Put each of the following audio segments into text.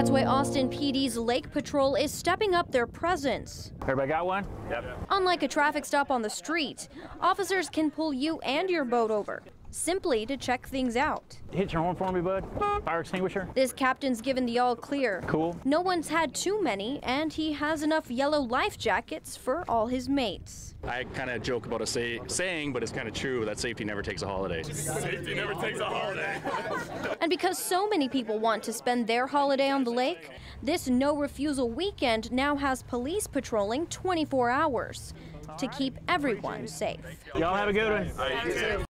That's why Austin PD's Lake Patrol is stepping up their presence. Everybody got one? Yep. Unlike a traffic stop on the street, officers can pull you and your boat over, simply to check things out. Hit your horn for me, bud. Fire extinguisher. This captain's given the all clear. Cool. No one's had too many, and he has enough yellow life jackets for all his mates. I kind of joke about a saying, but it's kind of true, that safety never takes a holiday. Safety never takes a holiday. And because so many people want to spend their holiday on the lake, this no-refusal weekend now has police patrolling 24 hours to keep everyone safe. Y'all have a good one.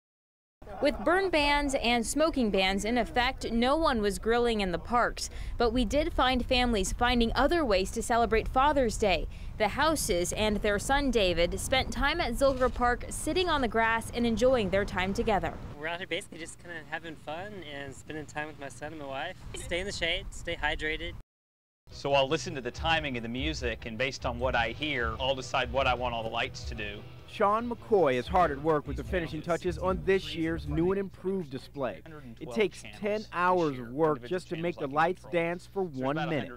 With burn bans and smoking bans in effect, no one was grilling in the parks, but we did find families finding other ways to celebrate Father's Day. The Houses and their son David spent time at Zilker Park sitting on the grass and enjoying their time together. We're out here basically just kind of having fun and spending time with my son and my wife. Stay in the shade, stay hydrated. So I'll listen to the timing of the music, and based on what I hear, I'll decide what I want all the lights to do. Sean McCoy is hard at work with the finishing touches on this year's new and improved display. It takes 10 hours of work just to make the lights dance for 1 minute.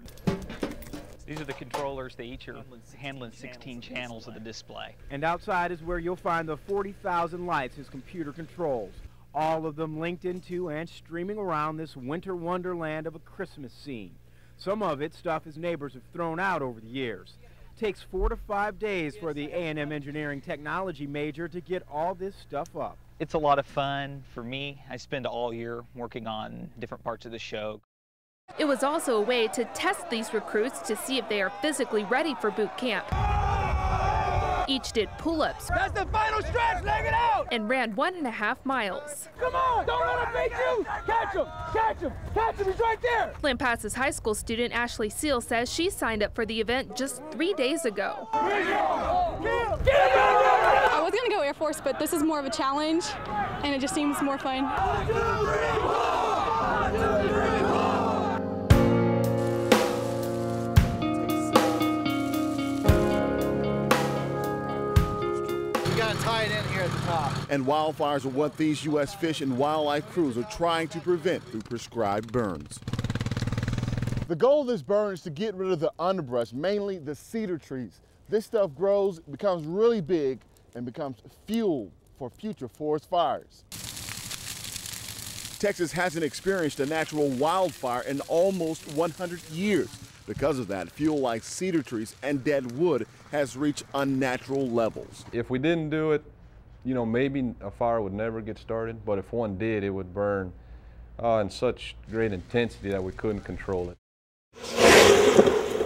These are the controllers. They each are handling 16 channels of the display. And outside is where you'll find the 40,000 lights his computer controls, all of them linked into and streaming around this winter wonderland of a Christmas scene. Some of it stuff his neighbors have thrown out over the years. Takes 4 to 5 days for the A&M engineering technology major to get all this stuff up. It's a lot of fun for me. I spend all year working on different parts of the show. It was also a way to test these recruits to see if they are physically ready for boot camp. Each did pull-ups. That's the final stretch, leg it out! And ran 1.5 miles. Come on, don't let him beat you! Catch him, catch him, catch him, he's right there! Lampasas High School student Ashley Seal says she signed up for the event just 3 days ago. I was gonna go Air Force, but this is more of a challenge, and it just seems more fun. 1, 2, 3, 4! 1, 2, 3, 4! Tie it in here at the top. And wildfires are what these U.S. Fish and Wildlife crews are trying to prevent through prescribed burns. The goal of this burn is to get rid of the underbrush, mainly the cedar trees. This stuff grows, becomes really big, and becomes fuel for future forest fires. Texas hasn't experienced a natural wildfire in almost 100 years. Because of that, fuel like cedar trees and dead wood has reached unnatural levels. If we didn't do it, you know, maybe a fire would never get started, but if one did, it would burn in such great intensity that we couldn't control it.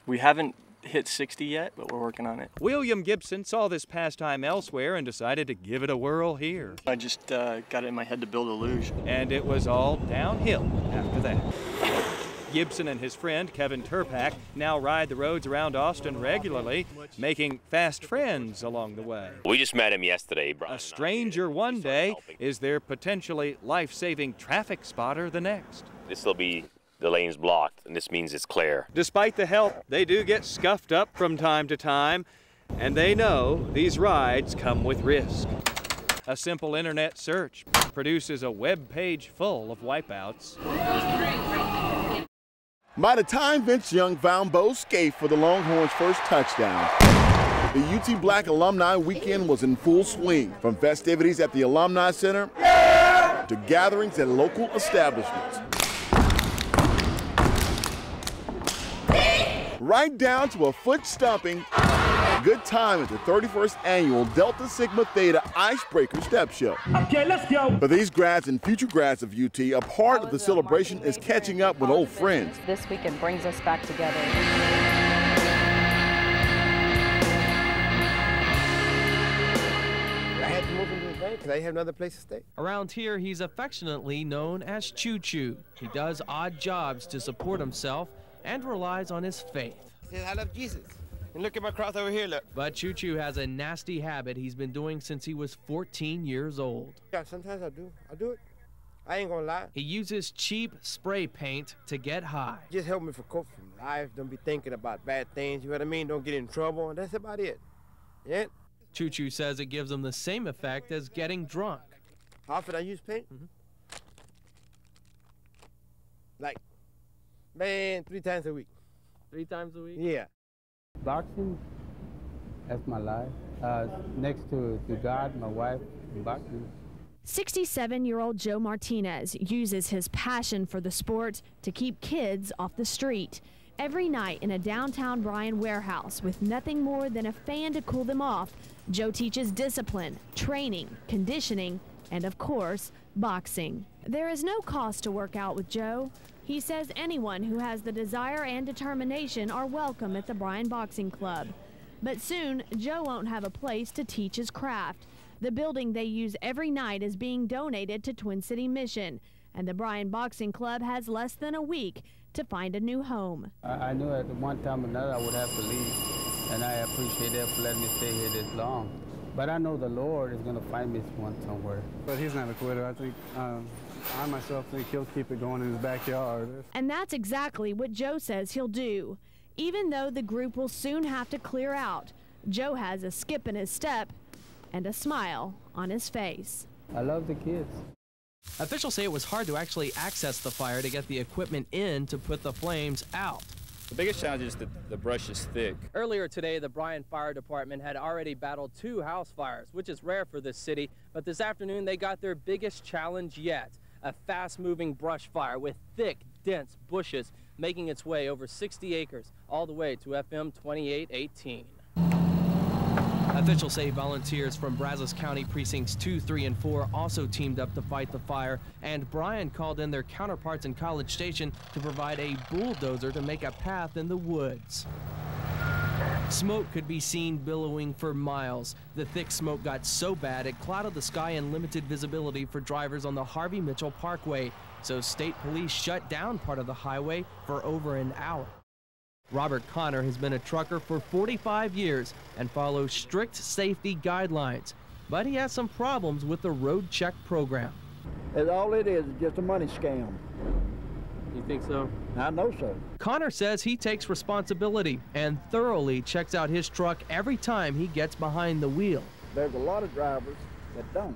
We haven't hit 60 yet, but we're working on it. William Gibson saw this pastime elsewhere and decided to give it a whirl here. I just got it in my head to build a luge. And it was all downhill after that. Gibson and his friend Kevin Turpak now ride the roads around Austin regularly, making fast friends along the way. We just met him yesterday, Brian. A stranger one day is their potentially life-saving traffic spotter the next. This will be the lanes blocked, and this means it's clear. Despite the help, they do get scuffed up from time to time, and they know these rides come with risk. A simple internet search produces a web page full of wipeouts. By the time Vince Young found Bo Scaife for the Longhorns' first touchdown, the UT Black Alumni Weekend was in full swing, from festivities at the Alumni Center to gatherings at local establishments. Right down to a foot-stomping good time at the 31st annual Delta Sigma Theta Icebreaker Step Show. Okay, let's go. For these grads and future grads of UT, a part of the celebration is catching up with old friends. This weekend brings us back together. I had to move into the bank because I have another place to stay. Around here, he's affectionately known as Choo Choo. He does odd jobs to support himself and relies on his faith. He says, I love Jesus. And look at my cross over here, look. But Choo Choo has a nasty habit he's been doing since he was 14 years old. Yeah, sometimes I do it. I ain't gonna lie. He uses cheap spray paint to get high. Just help me for cope from life. Don't be thinking about bad things, you know what I mean? Don't get in trouble, and that's about it. Yeah? Choo Choo says it gives him the same effect as getting drunk. How often I use paint? Like Man, 3 times a week. 3 times a week? Yeah. Boxing, that's my life. Next to God, my wife, boxing. 67-year-old Joe Martinez uses his passion for the sport to keep kids off the street. Every night in a downtown Bryan warehouse with nothing more than a fan to cool them off, Joe teaches discipline, training, conditioning, and of course, boxing. There is no cost to work out with Joe. He says anyone who has the desire and determination are welcome at the Bryan Boxing Club. But soon, Joe won't have a place to teach his craft. The building they use every night is being donated to Twin City Mission, and the Bryan Boxing Club has less than a week to find a new home. I knew at one time or another I would have to leave, and I appreciate that for letting me stay here this long. But I know the Lord is going to find me one somewhere. But he's not a quitter. I think, I myself think he'll keep it going in his backyard. And that's exactly what Joe says he'll do. Even though the group will soon have to clear out, Joe has a skip in his step and a smile on his face. I love the kids. Officials say it was hard to actually access the fire to get the equipment in to put the flames out. The biggest challenge is that the brush is thick. Earlier today, the Bryan Fire Department had already battled 2 house fires, which is rare for this city. But this afternoon, they got their biggest challenge yet, a fast-moving brush fire with thick, dense bushes making its way over 60 acres all the way to FM 2818. Officials say volunteers from Brazos County Precincts 2, 3, and 4 also teamed up to fight the fire, and Bryan called in their counterparts in College Station to provide a bulldozer to make a path in the woods. Smoke could be seen billowing for miles. The thick smoke got so bad it clouded the sky and limited visibility for drivers on the Harvey Mitchell Parkway, so state police shut down part of the highway for over an hour. Robert Connor has been a trucker for 45 years and follows strict safety guidelines, but he has some problems with the road check program. All it is just a money scam. You think so? I know so. Connor says he takes responsibility and thoroughly checks out his truck every time he gets behind the wheel. There's a lot of drivers that don't.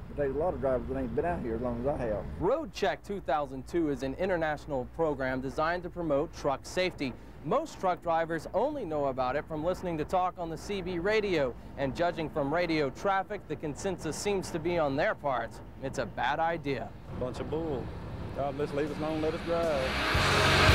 But there's a lot of drivers that ain't been out here as long as I have. Road Check 2002 is an international program designed to promote truck safety. Most truck drivers only know about it from listening to talk on the CB radio, and judging from radio traffic, the consensus seems to be on their part. It's a bad idea. Bunch of bull. God, let's leave us alone, let us drive.